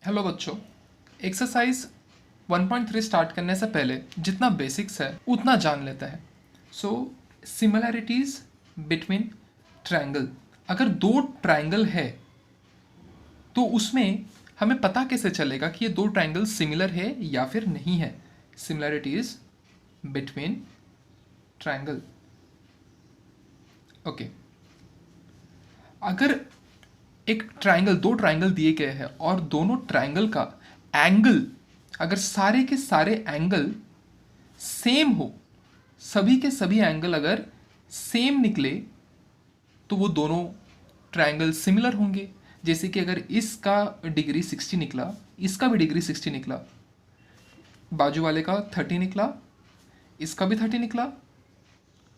Hello बच्चों। Exercise 1.3 start करने से पहले जितना बेसिक्स है उतना जान लेते हैं। सो सिमिलैरिटीज बिटवीन ट्रायंगल। अगर दो ट्रायंगल है तो उसमें हमें पता कैसे चलेगा कि ये दो ट्रायंगल सिमिलर है या फिर नहीं है। Similarities between triangle. ओके, अगर एक ट्रायंगल, दो ट्रायंगल दिए गए हैं और दोनों ट्रायंगल का एंगल, अगर सारे के सारे एंगल सेम हो, सभी के सभी एंगल अगर सेम निकले तो वो दोनों ट्रायंगल सिमिलर होंगे। जैसे कि अगर इसका डिग्री 60 निकला, इसका भी डिग्री 60 निकला, बाजू वाले का 30 निकला, इसका भी 30 निकला,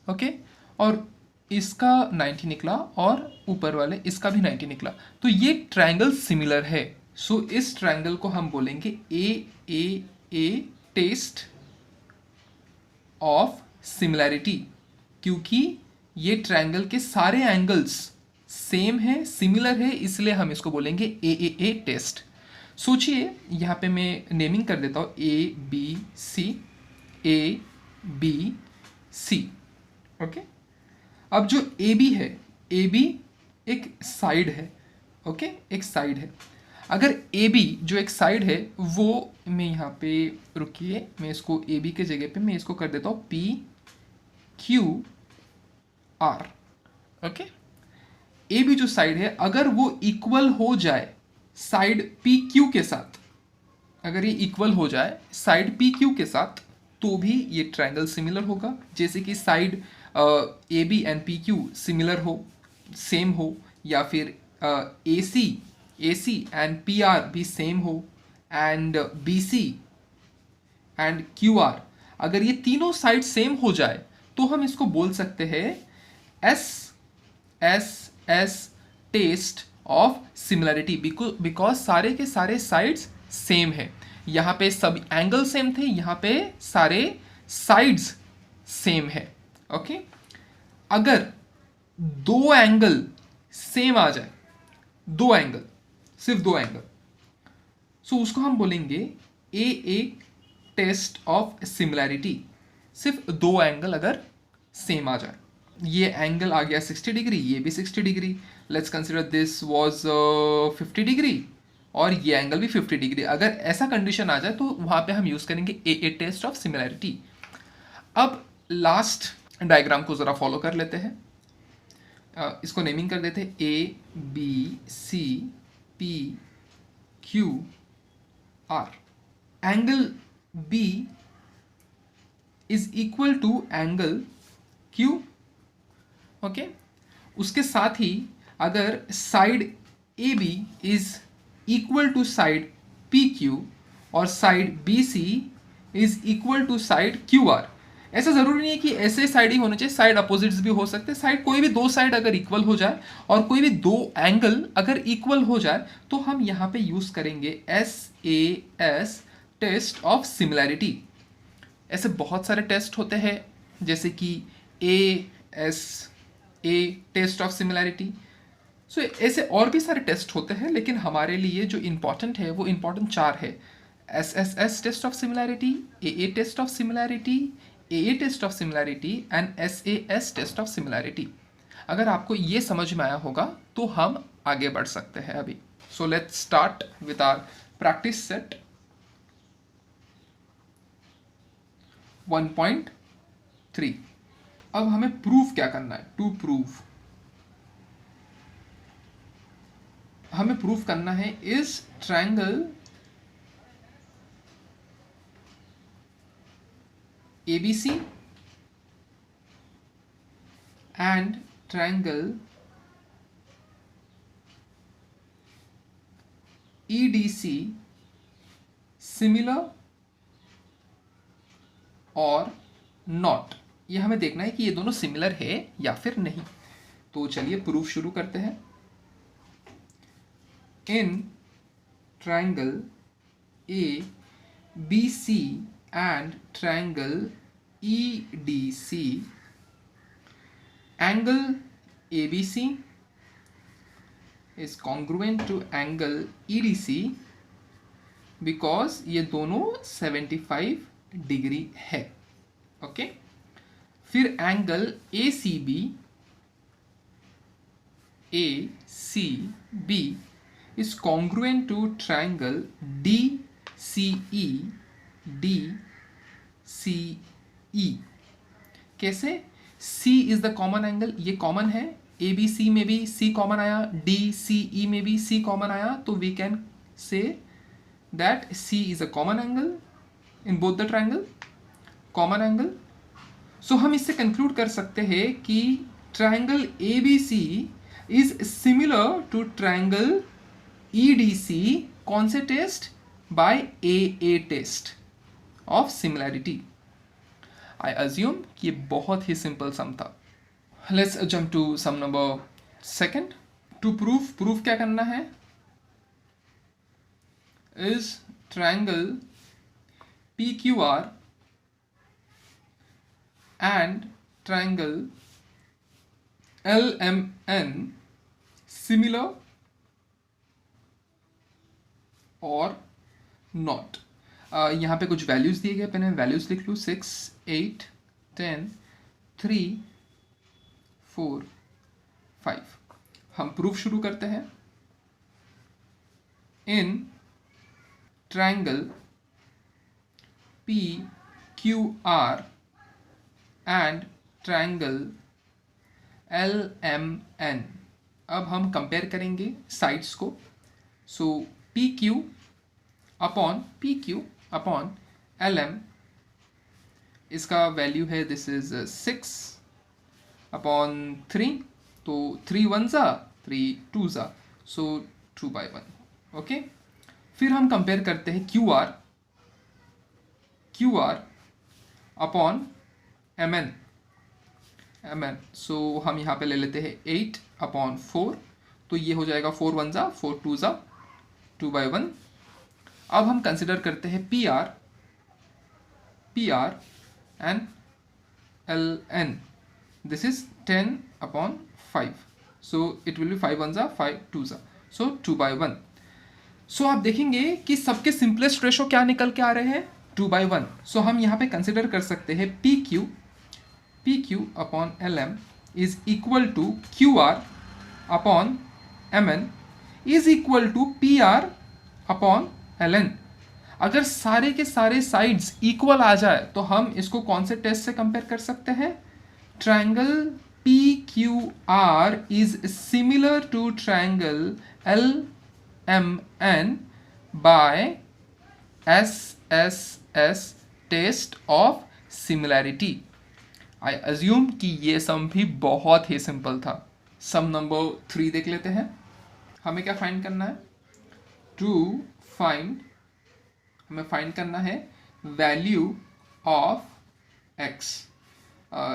ओके, और इसका 90 निकला और ऊपर वाले इसका भी 90 निकला, तो ये ट्रायंगल सिमिलर है। सो इस ट्रायंगल को हम बोलेंगे ए टेस्ट ऑफ सिमिलैरिटी, क्योंकि ये ट्रायंगल के सारे एंगल्स सेम है, सिमिलर है, इसलिए हम इसको बोलेंगे ए टेस्ट। सोचिए, यहाँ पे मैं नेमिंग कर देता हूँ ए बी सी। ओके, अब जो ए बी है, ए बी एक साइड है, ओके, एक साइड है। अगर ए बी जो एक साइड है वो, मैं यहाँ पे, रुकिए, मैं इसको ए बी के जगह पे मैं इसको कर देता हूँ P Q R. Okay, A B जो साइड है अगर वो इक्वल हो जाए साइड पी क्यू के साथ, अगर ये इक्वल हो जाए साइड पी क्यू के साथ, तो भी ये ट्रायंगल सिमिलर होगा। जैसे कि side A B and P Q similar हो, सेम हो, या फिर A C and P R भी सेम हो, and B C and Q R, अगर ये तीनों साइड सेम हो जाए तो हम इसको बोल सकते हैं S S S test of similarity, because सारे के सारे साइड्स सेम है। यहाँ पे सब एंगल सेम थे, यहाँ पे सारे साइड्स सेम है। ओके, अगर दो एंगल सेम आ जाए, दो एंगल, सिर्फ दो एंगल, सो उसको हम बोलेंगे ए टेस्ट ऑफ सिमिलैरिटी। सिर्फ दो एंगल अगर सेम आ जाए, ये एंगल आ गया 60 डिग्री, ये भी 60 degree, let's consider this was 50 degree और ये एंगल भी 50 डिग्री, अगर ऐसा कंडीशन आ जाए तो वहां पे हम यूज करेंगे ए टेस्ट ऑफ सिमिलैरिटी। अब लास्ट डायग्राम को जरा फॉलो कर लेते हैं। इसको नेमिंग कर देते हैं A B C P Q R. Angle B is equal to angle Q. Okay, उसके साथ ही अगर side A B is equal to side P Q और side B C is equal to side Q R, ऐसा जरूरी नहीं है कि ऐसे साइड ही होने चाहिए, साइड अपोजिट्स भी हो सकते हैं। साइड, कोई भी दो साइड अगर इक्वल हो जाए और कोई भी दो एंगल अगर इक्वल हो जाए तो हम यहाँ पे यूज करेंगे एस टेस्ट ऑफ सिमिलैरिटी। ऐसे बहुत सारे टेस्ट होते हैं, जैसे कि ए टेस्ट ऑफ सिमिलैरिटी। सो ऐसे और भी सारे टेस्ट होते हैं, लेकिन हमारे लिए जो इंपॉर्टेंट है वो इंपॉर्टेंट चार है: S test of similarity, A test of similarity, A test of similarity and S test of similarity. अगर आपको ये समझ में आया होगा तो हम आगे बढ़ सकते हैं अभी। So let's start with our practice set 1.3। अब हमें प्रूफ क्या करना है? टू प्रूव, हमें प्रूफ करना है इस triangle ABC and triangle EDC similar और नॉट। ये हमें देखना है कि ये दोनों सिमिलर है या फिर नहीं। तो चलिए प्रूफ शुरू करते हैं। In triangle ABC and triangle EDC, angle ABC is congruent to angle EDC because ये दोनों 75 डिग्री है। ओके, फिर angle ACB is congruent to triangle DCE। कैसे? C is the common angle, ये कॉमन है, ABC में भी C कॉमन आया, DCE में भी C कॉमन आया, तो we can say that C is a common angle in both the triangle, common angle। सो हम इससे कंक्लूड कर सकते हैं कि triangle ABC is similar to triangle EDC। कौन से test? By AA test of similarity. I assume कि ये बहुत ही सिंपल सम था। Let's jump to sum number second. To proof क्या करना है? Is triangle PQR and triangle LMN similar or not। यहाँ पे कुछ वैल्यूज दिए गए, पहले वैल्यूज लिख लूँ। 6, 8, 10, 3, 4, 5। हम प्रूफ शुरू करते हैं। In triangle PQR and triangle LMN, अब हम कंपेयर करेंगे साइड्स को। सो PQ अपॉन LM, इसका वैल्यू है, दिस इज 6 अपॉन 3, तो 3 1 ज़ा 3 2 ज़ा, सो 2/1। ओके, फिर हम कंपेयर करते हैं QR अपॉन MN। सो हम यहाँ पे ले लेते हैं 8 अपॉन 4, तो ये हो जाएगा 4 1 ज़ा 4 2 ज़ा 2/1। अब हम कंसिडर करते हैं PR and LN, this is 10 upon 5, so it will be 5 1 ज़ा 5 2 ज़ा, सो 2/1। सो आप देखेंगे कि सबके सिंपलेस्ट रेशो क्या निकल के आ रहे हैं? 2/1। सो हम यहाँ पे कंसिडर कर सकते हैं PQ upon LM is equal to QR upon MN is equal to PR upon LN। अगर सारे के सारे साइड्स इक्वल आ जाए तो हम इसको कौन से टेस्ट से कंपेयर कर सकते हैं? Triangle PQR is similar to triangle LMN by SSS test of similarity. I assume कि ये सम भी बहुत ही सिंपल था। सम नंबर 3 देख लेते हैं। हमें क्या फाइंड करना है? हमें फाइंड करना है value of x।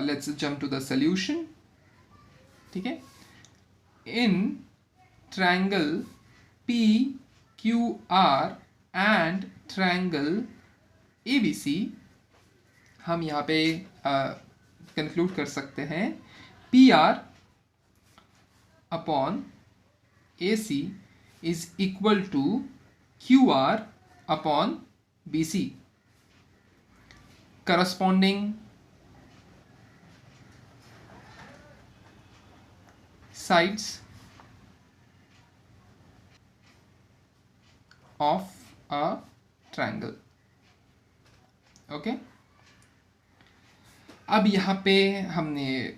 Let's jump to the solution. ठीक है, in triangle PQR and triangle ABC हम यहाँ पे कंक्लूड कर सकते हैं PR upon AC is equal to QR upon BC। Corresponding sides of a triangle। Okay, अब यहाँ पे हमने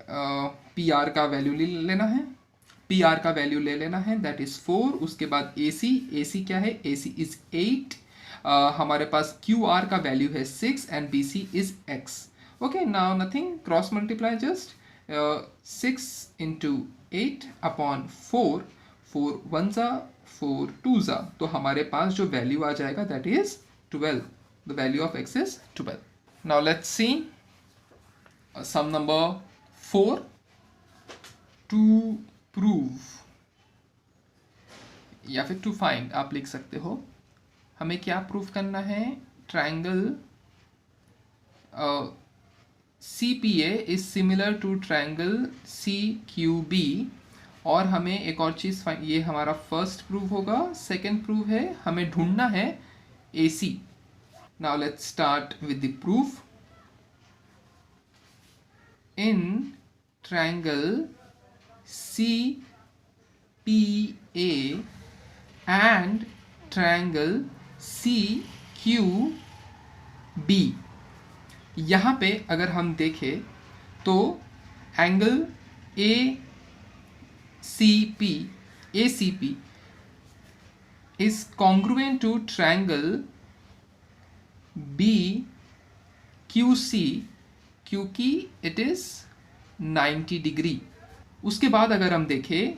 PR का वैल्यू ले लेना है। PR का वैल्यू ले लेना है, दैट इज 4। उसके बाद AC क्या है? AC is 8। हमारे पास QR का वैल्यू है 6 and BC is x। Okay, now nothing, cross multiply just 6 into 8 upon 4 4 1 ज़ा 4 2 ज़ा, तो हमारे पास जो वैल्यू आ जाएगा that is 12। The value of x is 12। Now let's see sum number 4। To prove या फिर टू फाइंड आप लिख सकते हो। हमें क्या प्रूव करना है? Triangle CPA is similar to triangle CQB। और हमें एक और चीज़, ये हमारा फर्स्ट प्रूव होगा। सेकंड प्रूव है, हमें ढूंढना है AC. Now let's start with the proof. In triangle CPA and triangle CQB, यहाँ पे अगर हम देखें तो angle ACP is congruent to triangle BQC क्योंकि it is 90 डिग्री. उसके बाद अगर हम देखें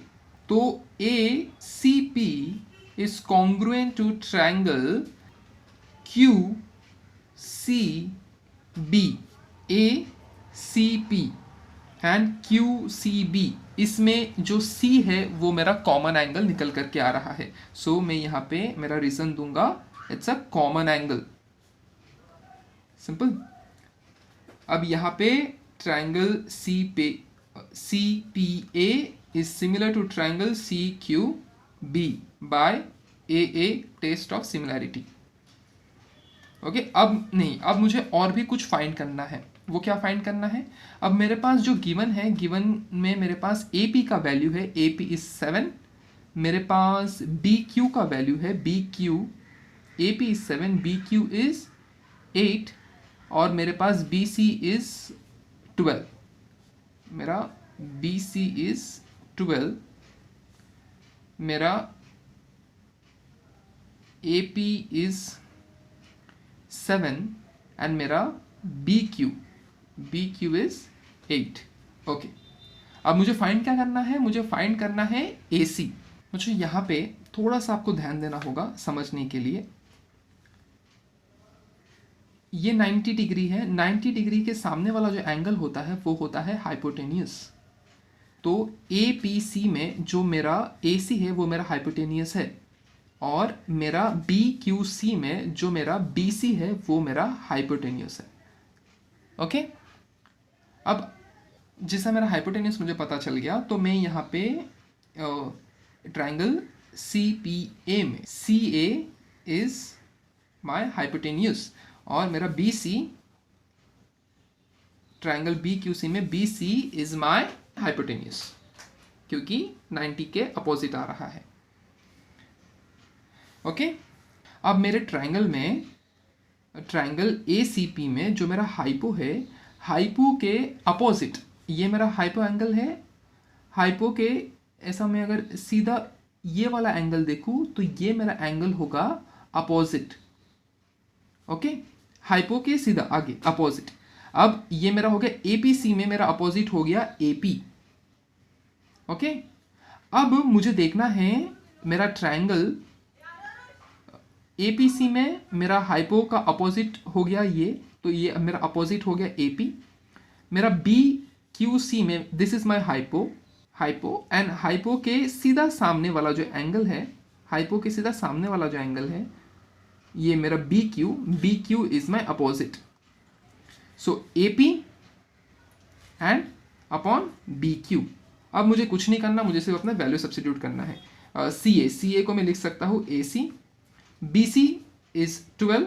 तो ACP is congruent to triangle QCB. ACP and QCB, इसमें जो C है वो मेरा कॉमन एंगल निकल करके आ रहा है. सो मैं यहाँ पे मेरा रीजन दूंगा, it's a common angle. Simple. अब यहाँ पे triangle CPA is similar to triangle CQB by AA test of similarity. Okay, अब मुझे और भी कुछ फाइंड करना है. वो क्या फाइंड करना है? अब मेरे पास जो गिवन है, गिवन में मेरे पास AP का वैल्यू है, AP इज 7. मेरे पास BQ का वैल्यू है, AP इज 7, BQ इज 8 और मेरे पास BC इज 12. मेरा BC इज 12, मेरा AP इज 7 एंड मेरा BQ इज 8. ओके, अब मुझे फाइंड क्या करना है? मुझे फाइंड करना है AC. मुझे यहाँ पे थोड़ा सा आपको ध्यान देना होगा समझने के लिए. ये 90 डिग्री है. 90 डिग्री के सामने वाला जो एंगल होता है वो होता है हाइपोटेनियस. तो APC में जो मेरा AC है वो मेरा हाइपोटेनियस है और मेरा BQC में जो मेरा BC है वो मेरा हाइपोटेनियस है. ओके, अब जैसा मेरा हाइपोटेनियस मुझे पता चल गया तो मैं यहाँ पे ट्रायंगल CPA में CA इज माय हाइपोटेनियस और मेरा BC, ट्रायंगल BQC में BC इज माय हाइपोटेनियस क्योंकि 90 के अपोजिट आ रहा है. ओके, अब मेरे ट्रायंगल में, ट्रायंगल ACP में जो मेरा हाइपो है, हाइपो के अपोजिट ये मेरा हाइपो एंगल है. हाइपो के ऐसा मैं अगर सीधा ये वाला एंगल देखूं तो ये मेरा एंगल होगा अपोजिट. ओके, हाइपो के सीधा आगे अपोजिट. अब ये मेरा हो गया APC में मेरा अपोजिट हो गया AP. ओके, अब मुझे देखना है मेरा ट्रायंगल APC में मेरा हाइपो का अपोजिट हो गया ये, तो ये मेरा अपोजिट हो गया AP. मेरा BQC में this is my hypo and hypo के सीधा सामने वाला जो एंगल है, हाइपो के सीधा सामने वाला जो एंगल है ये मेरा BQ is my opposite. So AP and upon BQ. अब मुझे कुछ नहीं करना, मुझे सिर्फ अपना वैल्यू सब्स्टिट्यूट करना है. CA को मैं लिख सकता हूँ AC. BC is 12,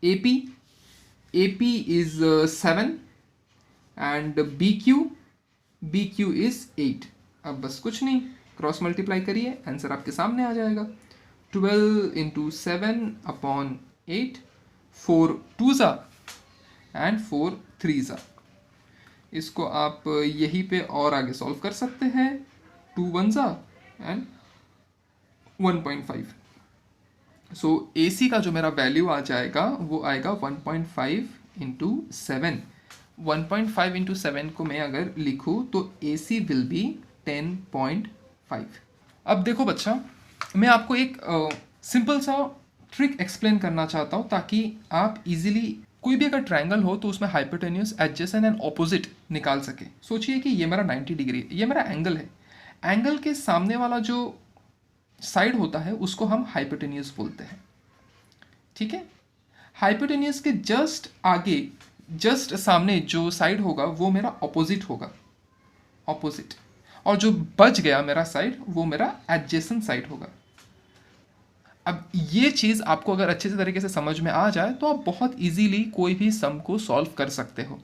AP is 7 and BQ is 8. अब बस कुछ नहीं, क्रॉस मल्टीप्लाई करिए, आंसर आपके सामने आ जाएगा. 12 into 7 upon 8, 4 2s and 4 3s. इसको आप यहीं पे और आगे सॉल्व कर सकते हैं. 2 1s and 1.5. सो AC का जो मेरा वैल्यू आ जाएगा वो आएगा 1.5 इंटू 7. 1.5 इंटू 7 को मैं अगर लिखूँ तो AC विल बी 10.5. अब देखो बच्चा, मैं आपको एक सिंपल सा ट्रिक एक्सप्लेन करना चाहता हूँ ताकि आप इजीली कोई भी अगर ट्रायंगल हो तो उसमें हाइपोटेन्यूस, एडजेसेंट एंड ऑपोजिट निकाल सके. सोचिए कि ये मेरा 90 डिग्री, ये मेरा एंगल है. एंगल के सामने वाला जो साइड होता है उसको हम हाइपोटेन्यूस बोलते हैं. ठीक है, हाइपोटेन्यूस के जस्ट आगे, जस्ट सामने जो साइड होगा वो मेरा ऑपोजिट होगा, ऑपोजिट. और जो बच गया मेरा साइड वो मेरा एडजेसेंट साइड होगा. अब ये चीज़ आपको अगर अच्छे से तरीके से समझ में आ जाए तो आप बहुत इजीली कोई भी सम को सॉल्व कर सकते हो,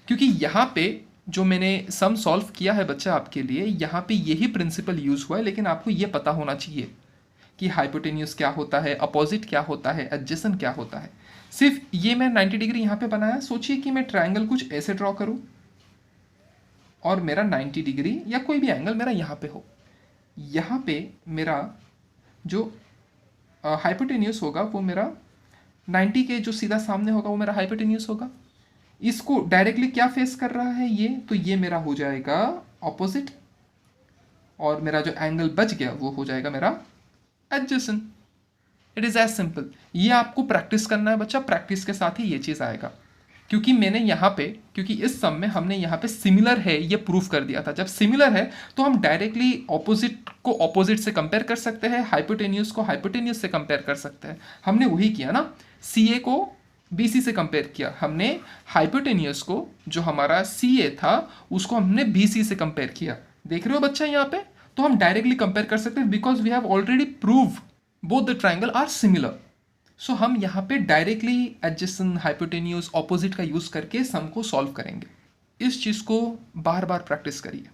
क्योंकि यहाँ पे जो मैंने सम सॉल्व किया है बच्चा आपके लिए, यहाँ पे यही प्रिंसिपल यूज़ हुआ है, लेकिन आपको ये पता होना चाहिए कि हाइपोटेन्यूज क्या होता है, अपोजिट क्या होता है, एडजेसेंट क्या होता है। सिर्फ ये मैं 90 डिग्री यहाँ पे बनाया, सोचिए कि मैं ट्रायंगल कुछ ऐसे ड्रॉ करूँ और मेरा 90 डिग्री या कोई भी एंगल मेरा यहाँ पे हो, यहाँ पे मेरा जो हाइपोटेन्यूस होगा वो मेरा 90 के जो सीधा सामने होगा वो मेरा हाइपोटेन्यूस होगा। इसको डायरेक्टली क्या फेस कर रहा है ये, तो ये मेरा हो जाएगा ऑपोजिट, और मेरा जो एंगल बच गया वो हो जाएगा मेरा adjacent. It is as simple. ये आपको प्रैक्टिस करना है बच्चा, प्रैक्टिस के साथ ही ये चीज़ आएगा। क्योंकि मैंने यहाँ पे, क्योंकि इस सम में हमने यहाँ पे सिमिलर है ये प्रूफ कर दिया था। जब सिमिलर है तो हम डायरेक्टली ऑपोजिट को ऑपोजिट से कंपेयर कर सकते हैं, हाइपोटेन्यूस को हाइपोटेन्यूस से कंपेयर कर सकते हैं। हमने वही किया ना, सी ए को बी सी से कंपेयर किया, हमने हाइपोटेन्यूस को जो हमारा सी ए था उसको हमने बी सी से कंपेयर किया। देख रहे हो बच्चा यहाँ पे, तो हम डायरेक्टली कंपेयर कर सकते हैं because we have already prove both the triangle are similar. So हम यहाँ पे डायरेक्टली एडजेसेंट, हाइपोटेन्यूस, ऑपोजिट का यूज करके सम को सॉल्व करेंगे। इस चीज को बार बार प्रैक्टिस करिए।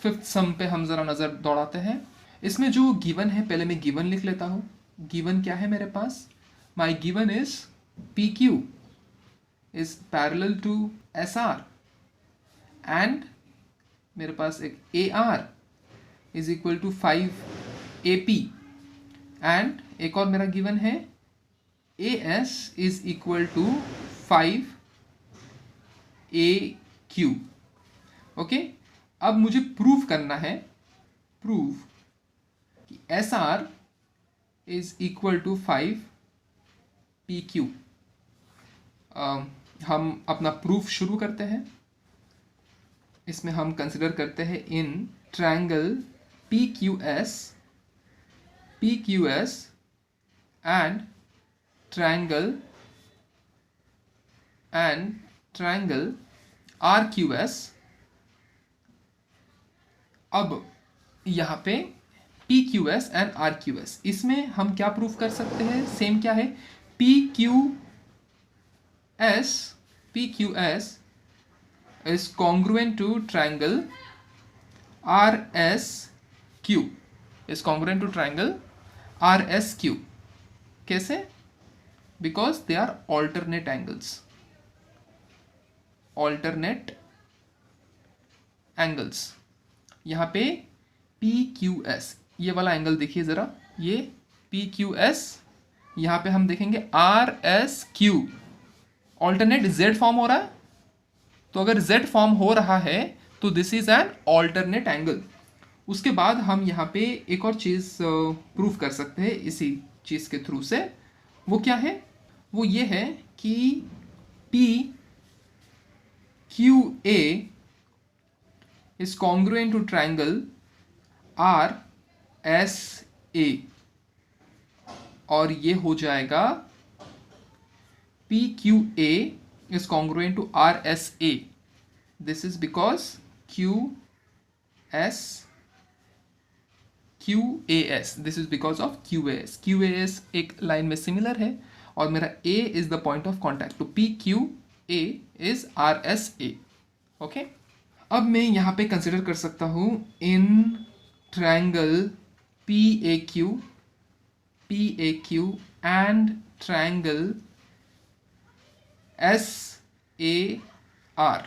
फिफ्थ सम पे हम जरा नजर दौड़ाते हैं। इसमें जो गिवन है, पहले मैं गिवन लिख लेता हूँ। गिवन क्या है मेरे पास? My given is P Q is parallel to S R and मेरे पास एक A R is equal to 5 A P, and एक और मेरा गिवन है A S is equal to 5 A Q. Okay, अब मुझे प्रूव करना है, प्रूव कि S R is equal to 5 P Q. हम अपना प्रूफ शुरू करते हैं। इसमें हम कंसिडर करते हैं in triangle P Q S and triangle R Q S. अब यहाँ पे P Q S and R Q S, इसमें हम क्या प्रूफ कर सकते हैं? सेम क्या है, P Q S is congruent to triangle RSQ, is congruent to triangle RSQ. कैसे? Because they are alternate angles. Alternate angles. यहाँ पे PQS, ये वाला एंगल देखिए ज़रा, ये PQS, यहाँ पे हम देखेंगे RSQ, ऑल्टरनेट Z फॉर्म हो रहा है। तो अगर Z फॉर्म हो रहा है तो this is an alternate angle. उसके बाद हम यहाँ पे एक और चीज़ प्रूफ कर सकते हैं इसी चीज़ के थ्रू से। वो क्या है? वो ये है कि P Q A is congruent to triangle R S A, और ये हो जाएगा P Q A is congruent to RSA. This is because QAS. This is because of QAS. QAS एक लाइन में सिमिलर है और मेरा A is the point of contact. तो PQA is RSA. Okay? अब मैं यहाँ पे कंसिडर कर सकता हूँ in triangle PAQ and triangle SAR,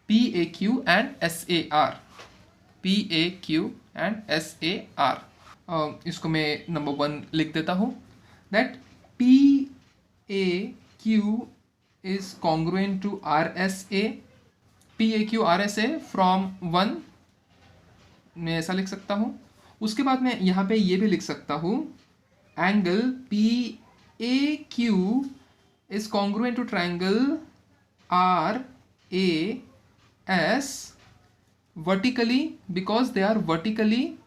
PAQ and SAR, PAQ and SAR। इसको मैं नंबर 1 लिख देता हूँ, that PAQ is congruent to RSA, PAQ RSA from 1 मैं ऐसा लिख सकता हूँ। उसके बाद मैं यहाँ पे ये भी लिख सकता हूँ, angle PAQ is congruent to triangle RAS vertically because they are vertically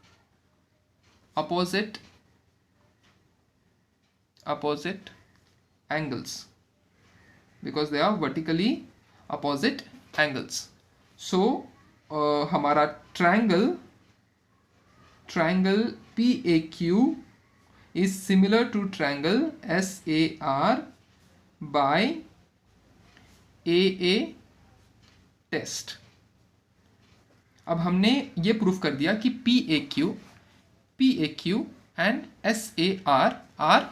opposite angles, because they are vertically opposite angles. So हमारा triangle PAQ is similar to triangle SAR by AA test. अब हमने ये proof कर दिया कि PAQ and SAR are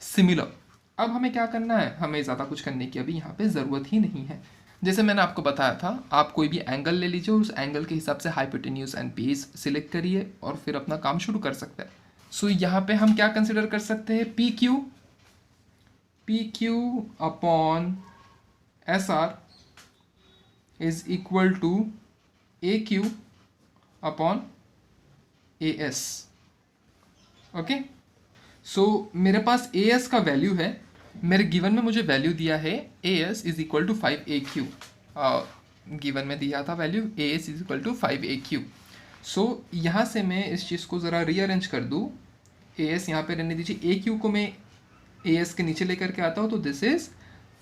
similar. अब हमें क्या करना है, हमें ज़्यादा कुछ करने की अभी यहाँ पे ज़रूरत ही नहीं है। जैसे मैंने आपको बताया था, आप कोई भी एंगल ले लीजिए, उस एंगल के हिसाब से हाइपोटेन्यूज एंड बेस सिलेक्ट करिए और फिर अपना काम शुरू कर सकते हैं। सो यहाँ पे हम क्या कंसिडर कर सकते हैं, PQ upon SR is equal to AQ upon AS। Okay, so मेरे पास AS का वैल्यू है, मेरे गिवन में मुझे वैल्यू दिया है AS is equal to 5AQ। Given में दिया था value AS is equal to 5AQ। So यहाँ से मैं इस चीज़ को ज़रा रीअरेंज कर दूँ, AS यहाँ पे रहने दीजिए, AQ को मैं AS के नीचे लेकर के आता हूँ, तो दिस इज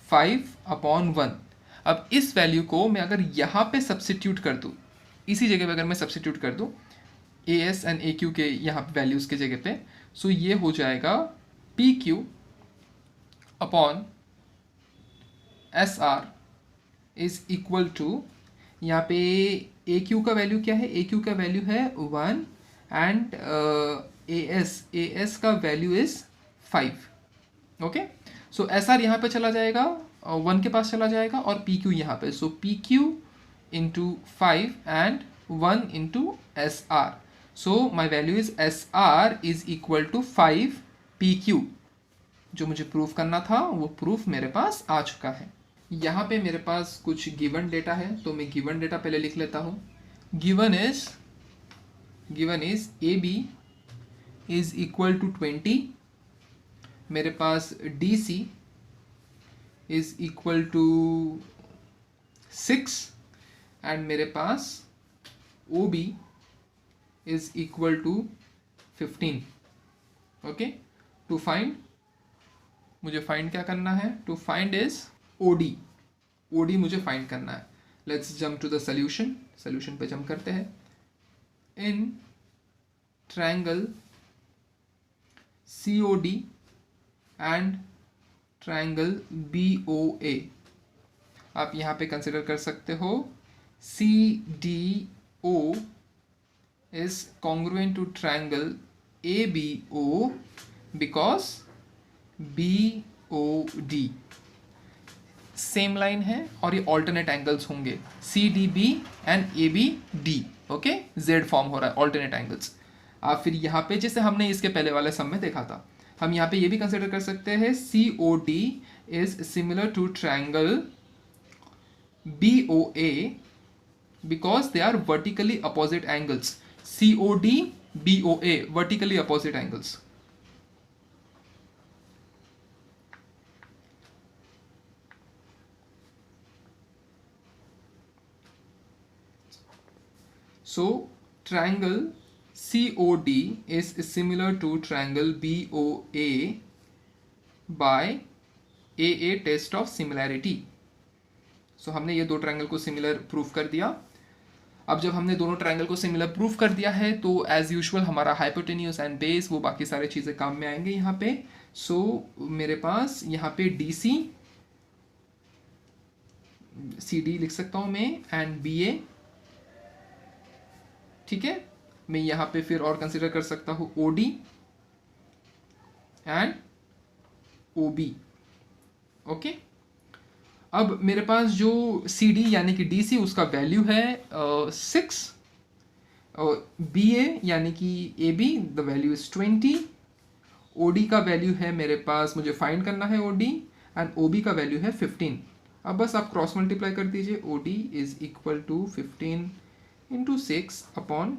5/1। अब इस वैल्यू को मैं अगर यहाँ पे सब्सिट्यूट कर दूँ, इसी जगह पे अगर मैं सब्सिट्यूट कर दूँ AS एंड AQ के यहाँ वैल्यूज़ के जगह पे, सो ये हो जाएगा PQ upon SR is equal to, यहाँ पे AQ का वैल्यू क्या है, AQ का वैल्यू है 1 एंड AS का value is 5। Okay, so SR यहाँ पे चला जाएगा, 1 के पास चला जाएगा, और PQ यहाँ पे, so PQ into 5 and 1 into SR। So my value is SR is equal to 5 PQ। जो मुझे प्रूफ करना था वो प्रूफ मेरे पास आ चुका है। यहाँ पे मेरे पास कुछ गिवन डेटा है, तो मैं गिवन डेटा पहले लिख लेता हूँ। Given is AB is equal to 20, मेरे पास DC is equal to 6 and मेरे पास OB is equal to 15। Okay, to find, मुझे फाइंड क्या करना है, टू फाइंड इज OD मुझे फाइंड करना है। Let's jump to the solution पे जंप करते हैं। In triangle COD and triangle BOA, आप यहाँ पे कंसिडर कर सकते हो CDO is congruent to triangle ABO because BOD same line है और ये ऑल्टरनेट एंगल्स होंगे, CDB and ABD। Okay, Z form हो रहा है, ऑल्टरनेट एंगल्स। आप फिर यहाँ पे जैसे हमने इसके पहले वाले सम में देखा था, हम यहाँ पे ये भी कंसिडर कर सकते हैं COD is similar to triangle BOA because they are vertically opposite angles. COD BOA vertically opposite angles. So triangle COD is similar to triangle BOA by AA test of similarity। So हमने ये दो triangle को similar proof कर दिया। अब जब हमने दोनों ट्रायंगल को सिमिलर प्रूफ कर दिया है तो एज यूजुअल हमारा हाइपोटेन्यूज एंड बेस वो बाकी सारी चीज़ें काम में आएंगे यहाँ पे। सो मेरे पास यहाँ पे DC CD लिख सकता हूँ मैं एंड BA, ठीक है। मैं यहाँ पे फिर और कंसिडर कर सकता हूँ OD एंड OB। ओके, अब मेरे पास जो CD यानी कि DC उसका वैल्यू है 6, BA यानी कि AB the value is 20, OD का वैल्यू है मेरे पास, मुझे फाइंड करना है OD एंड OB का वैल्यू है 15। अब बस आप क्रॉस मल्टीप्लाई कर दीजिए, OD is equal to 15 into 6 upon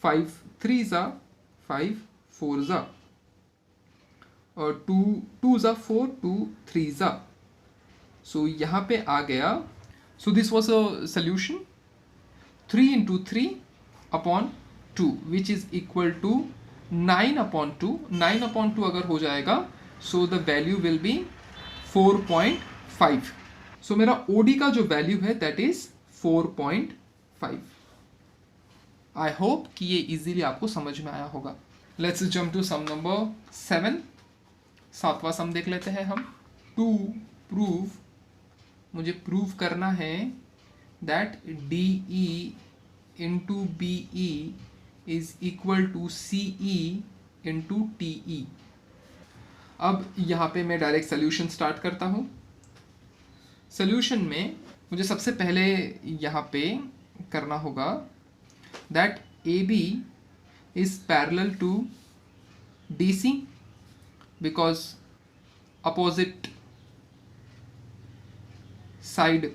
5 3 ज़ा 5 4 ज़ा और 2 ज़ा 4 2 3 ज़ा। सो यहाँ पे आ गया। So this was a solution 3 into 3 upon 2 which is equal to 9/2। 9/2 अगर हो जाएगा so the value will be 4.5। So मेरा OD का जो वैल्यू है दैट इज 4.5। आई होप कि ये इजीली आपको समझ में आया होगा। Let's jump to sum number 7। सातवां सम देख लेते हैं हम। टू प्रूव, मुझे प्रूव करना है that D E into B E is equal to C E into T E. अब यहाँ पे मैं डायरेक्ट सोल्यूशन स्टार्ट करता हूँ। सोल्यूशन में मुझे सबसे पहले यहाँ पे करना होगा that A B is parallel to D C because opposite side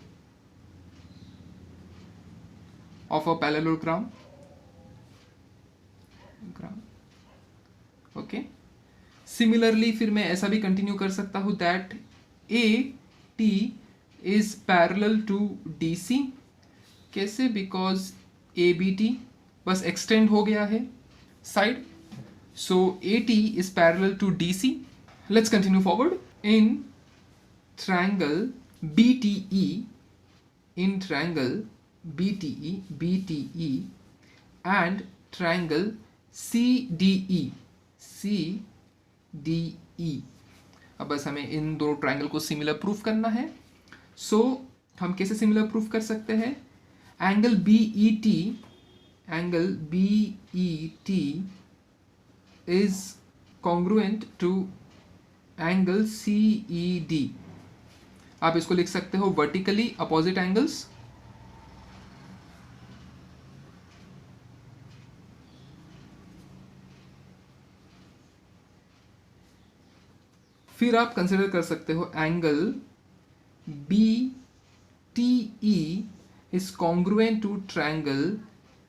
of a parallelogram, okay. Similarly फिर मैं ऐसा भी कंटिन्यू कर सकता हूं that A T is parallel to D C. कैसे? बिकॉज ए बी टी बस एक्सटेंड हो गया है side, so A T is parallel to D C. Let's continue forward. In triangle B T E, in triangle BTE and triangle CDE, अब बस हमें इन दो triangle को सिमिलर प्रूफ करना है। सो हम कैसे सिमिलर प्रूफ कर सकते हैं? Angle BET, angle BET is congruent to angle CED। आप इसको लिख सकते हो वर्टिकली अपोजिट एंगल्स। फिर आप कंसिडर कर सकते हो angle B T E is congruent to triangle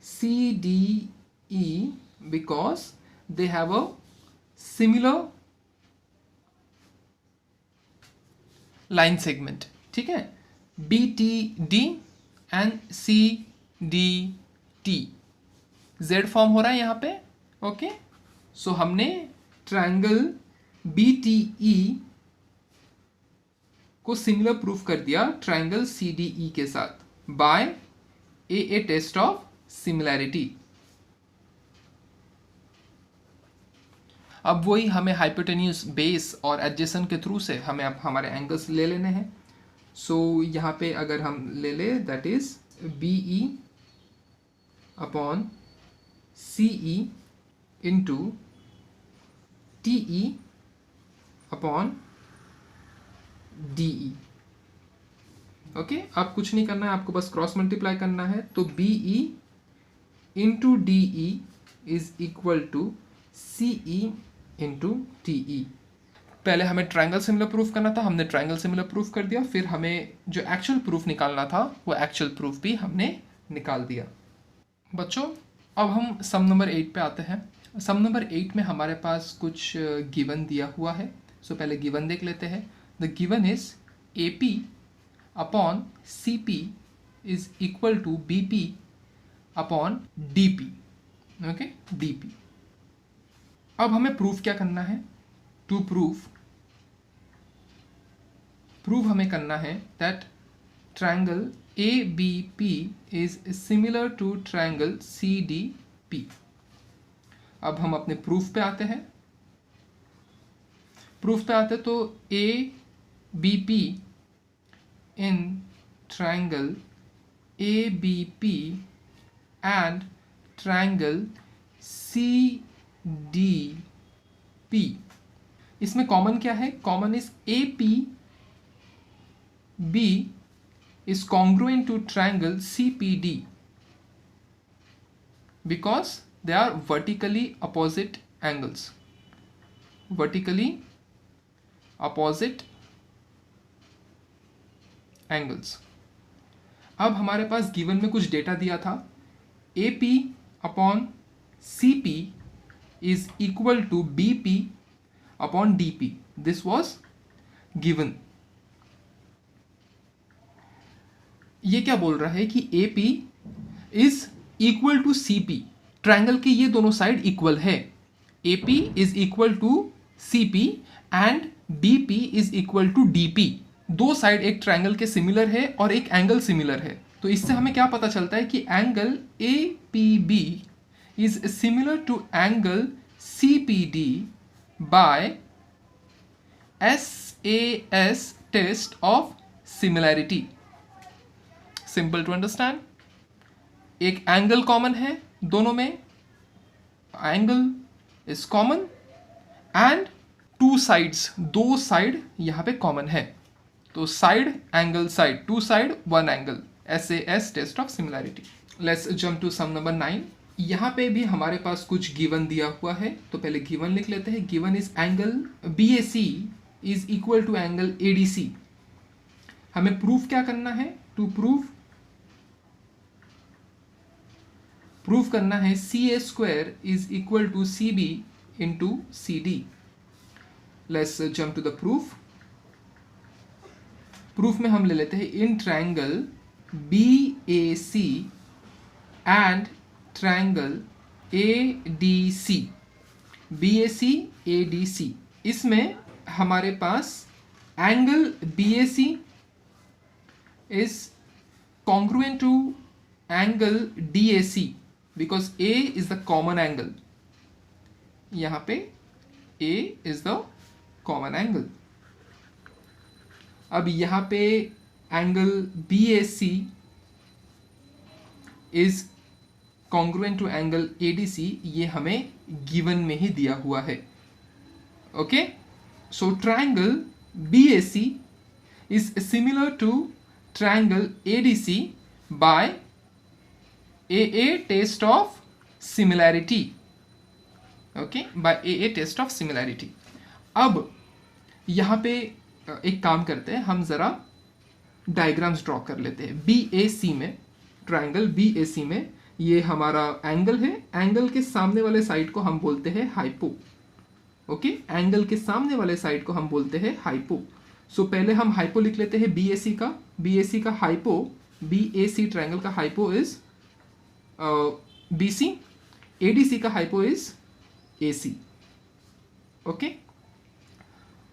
C D E because they have a similar line segment. ठीक है, B T D and C D T, Z form हो रहा है यहाँ पे। ओके, सो हमने ट्रायंगल BTE को similar proof कर दिया ट्रायंगल CDE के साथ by a test of similarity. अब वही हमें हाइपोटेन्यूज, बेस और एडजेसेंट के थ्रू से हमें अब हमारे एंगल्स ले लेने हैं। सो यहाँ पे अगर हम ले ले that is BE upon CE into TE upon DE। Okay, अब कुछ नहीं करना है, आपको बस क्रॉस मल्टीप्लाई करना है। तो BE into DE is equal to CE into TE। पहले हमें ट्रायंगल सिमिलर प्रूफ करना था, हमने ट्रायंगल सिमिलर प्रूफ कर दिया। फिर हमें जो एक्चुअल प्रूफ निकालना था वो एक्चुअल प्रूफ भी हमने निकाल दिया। बच्चों, अब हम सम नंबर 8 पे आते हैं। सम नंबर 8 में हमारे पास कुछ गिवन दिया हुआ है। सो पहले गिवन देख लेते हैं। The given is AP upon CP is equal to BP upon DP। Okay, DP। अब हमें प्रूफ क्या करना है? टू प्रूफ हमें करना है that triangle ABP is similar to triangle CDP। अब हम अपने प्रूफ पे आते हैं। तो ABP in triangle ABP and triangle CDP, इसमें कॉमन क्या है? Common is APB is congruent to triangle CPD because they are vertically opposite angles. Vertically opposite angles. अब हमारे पास गिवन में कुछ डेटा दिया था। AP upon CP is equal to BP upon DP. This was given. ये क्या बोल रहा है कि AP is equal to CP। Triangle की ये दोनों साइड इक्वल है। AP is equal to CP and BP is equal to DP। दो साइड एक ट्रायंगल के सिमिलर है और एक एंगल सिमिलर है। तो इससे हमें क्या पता चलता है कि angle APB is similar to angle CPD by SAS test of similarity. Simple to understand. एक एंगल कॉमन है दोनों में, angle is common and two sides, दो साइड यहां पे कॉमन है, तो side angle side, two side one angle, SAS test of similarity. Let's jump to sum number 9. यहाँ पे भी हमारे पास कुछ गिवन दिया हुआ है, तो पहले गिवन लिख लेते हैं. Given is angle BAC is equal to angle ADC. हमें प्रूफ क्या करना है? टू प्रूफ करना है CA square is equal to CB into CD. Let's jump to the proof. Proof में हम ले लेते हैं in triangle BAC and triangle ADC. BAC ADC, इसमें हमारे पास angle BAC is congruent to angle DAC because A is the common angle. यहाँ पे A is the common angle. अब यहाँ पे angle BAC is congruent to angle ADC, ये हमें गिवन में ही दिया हुआ है. Okay, so triangle BAC is similar to triangle ADC by AA test of similarity. Okay, by AA test of similarity. अब यहाँ पे एक काम करते हैं, हम ज़रा डायग्राम्स ड्रॉ कर लेते हैं. BAC में, ट्रायंगल BAC में ये हमारा एंगल है. एंगल के सामने वाले साइड को हम बोलते हैं हाइपो. ओके, एंगल के सामने वाले साइड को हम बोलते हैं हाइपो. सो पहले हम हाइपो लिख लेते हैं BAC का. BAC का हाइपो, BAC ट्रायंगल का हाइपो इज BC. ADC का हाइपो इज AC. ओके,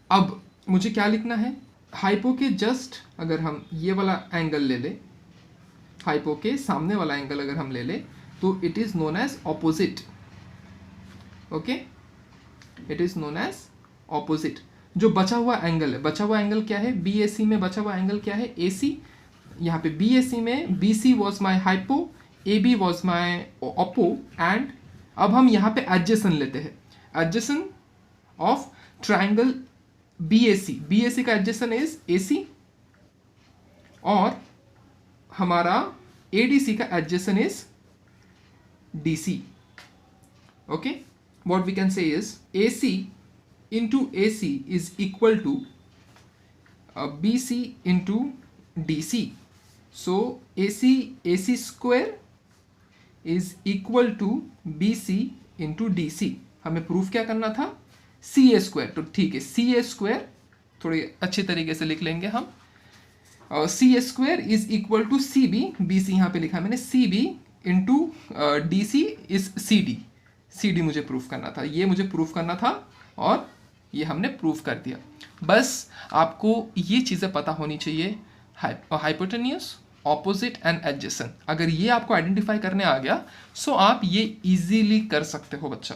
अब मुझे क्या लिखना है? हाइपो के जस्ट अगर हम ये वाला एंगल ले ले, हाइपो के सामने वाला एंगल अगर हम ले ले, तो it is known as opposite. Okay, it is known as opposite. जो बचा हुआ एंगल है, बचा हुआ एंगल क्या है? BAC में बचा हुआ एंगल क्या है? AC. यहाँ पे BAC में BC was my hypo, AB was my oppo, and अब हम यहाँ पे एडजेसेंट लेते हैं. Adjacent of triangle BAC. BAC का एडजेसेंट इज AC और हमारा ADC का adjacent is DC. Okay, what we can say is AC into AC is equal to BC into DC. So AC square is equal to BC into DC. हमें proof क्या करना था? CA square. तो ठीक है, CA square थोड़ी अच्छे तरीके से लिख लेंगे हम. CA square is equal to CB. BC यहाँ पे लिखा है मैंने, CB into DC is CD. CD मुझे प्रूफ करना था, ये मुझे प्रूफ करना था और ये हमने प्रूफ कर दिया. बस आपको ये चीज़ें पता होनी चाहिए, हाइपोटेन्यूस, ऑपोजिट एंड एडजेसेंट. अगर ये आपको आइडेंटिफाई करने आ गया, सो आप ये इजीली कर सकते हो बच्चा.